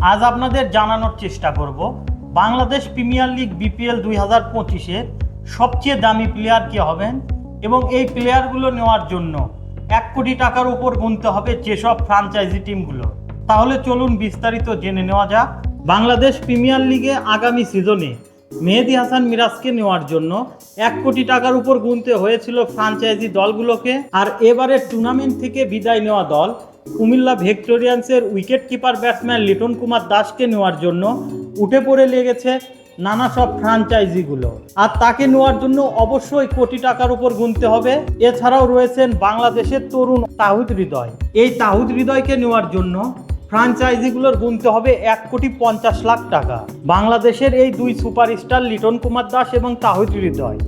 আজ আপনাদের জানানোর চেষ্টা করব বাংলাদেশ প্রিমিয়ার লিগ বিপিএল 2025-এর সবচেয়ে দামি প্লেয়ার কে হবেন এবং এই প্লেয়ারগুলো নেওয়ার জন্য 1 কোটি টাকার উপর গুনতে হবে যেসব ফ্র্যাঞ্চাইজি টিমগুলো। তাহলে চলুন বিস্তারিত জেনে নেওয়া যাক। বাংলাদেশ প্রিমিয়ার লিগে আগামী সিজনে মেহেদী হাসান মিরাজকে নেওয়ার জন্য 1 কোটি টাকার উপর গুনতে হয়েছিল ফ্র্যাঞ্চাইজি দলগুলোকে। আর এবারের টুর্নামেন্ট থেকে বিদায় নেওয়া দল কুমিল্লা ভিক্টোরিয়ান্সের wicket keeper batsman Liton Kumar দাসকে নেওয়ার জন্য উঠে পড়ে লেগেছে নানা সব ফ্র্যাঞ্চাইজিগুলো। আর তাকে নেওয়ার জন্য অবশ্যই কোটি টাকার উপর গুনতে হবে। এছাড়াও রয়েছেন বাংলাদেশের তরুণ তাহিদ হৃদয়। এই তাহিদ হৃদয়কে নেওয়ার জন্য ফ্র্যাঞ্চাইজিগুলোর গুনতে হবে 1,50,00,000 টাকা। বাংলাদেশের এই দুই সুপারস্টার লিটন কুমার দাস এবং তাহিদ হৃদয়,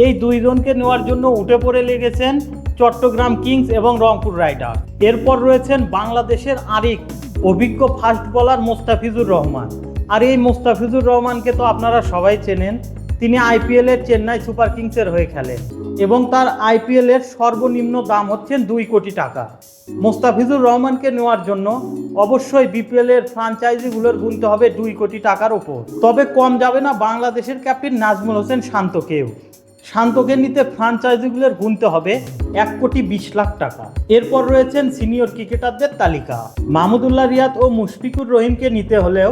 এই দুইজনকে নেওয়ার জন্য উঠে পড়ে লেগেছেন চট্টগ্রাম কিংস এবং রংপুর রাইডার্স। এরপর রয়েছেন বাংলাদেশের আরেক অভিজ্ঞ ফাস্ট বোলার মোস্তাফিজুর রহমান। আর এই মোস্তাফিজুর রহমানকে তো আপনারা সবাই চেনেন, তিনি আইপিএলের চেন্নাই সুপার কিংসের হয়ে খেলেন এবং তার আইপিএলের সর্বনিম্ন দাম হচ্ছেন 2 কোটি টাকা। মোস্তাফিজুর রহমানকে নেওয়ার জন্য অবশ্যই বিপিএলের ফ্র্যাঞ্চাইজিগুলোর গুনতে হবে 2 কোটি টাকার ওপর। তবে কম যাবে না বাংলাদেশের ক্যাপ্টেন নাজমুল হোসেন শান্তকেও। শান্তকে নিতে ফ্র্যাঞ্চাইজিগুলোর গুনতে হবে 1,20,00,000 টাকা। এরপর রয়েছেন সিনিয়র ক্রিকেটারদের তালিকা। মাহমুদুল্লাহ রিয়াদ ও মুশফিকুর রহিমকে নিতে হলেও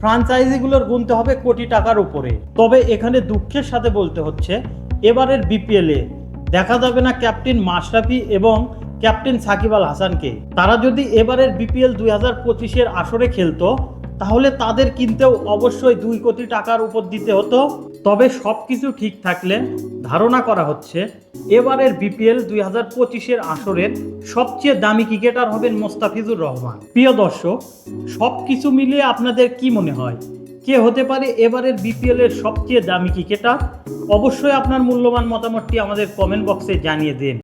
ফ্র্যাঞ্চাইজিগুলোর গুনতে হবে কোটি টাকার উপরে। তবে এখানে দুঃখের সাথে বলতে হচ্ছে, এবারের বিপিএলে দেখা যাবে না ক্যাপ্টেন মাশরাফি এবং ক্যাপ্টেন সাকিব আল হাসানকে। তারা যদি এবারের বিপিএল 2025-এর আসরে খেলতো তাহলে তাদের কিনতেও অবশ্যই 2 কোটি টাকার উপর দিতে হতো। তবে সব কিছু ঠিক থাকলে ধারণা করা হচ্ছে এবারের বিপিএল 2025-এর আসরের সবচেয়ে দামি ক্রিকেটার হবেন মোস্তাফিজুর রহমান। প্রিয় দর্শক, সব কিছু মিলিয়ে আপনাদের কি মনে হয় কে হতে পারে এবারের বিপিএলের সবচেয়ে দামি ক্রিকেটার? অবশ্যই আপনার মূল্যবান মতামতটি আমাদের কমেন্ট বক্সে জানিয়ে দিন।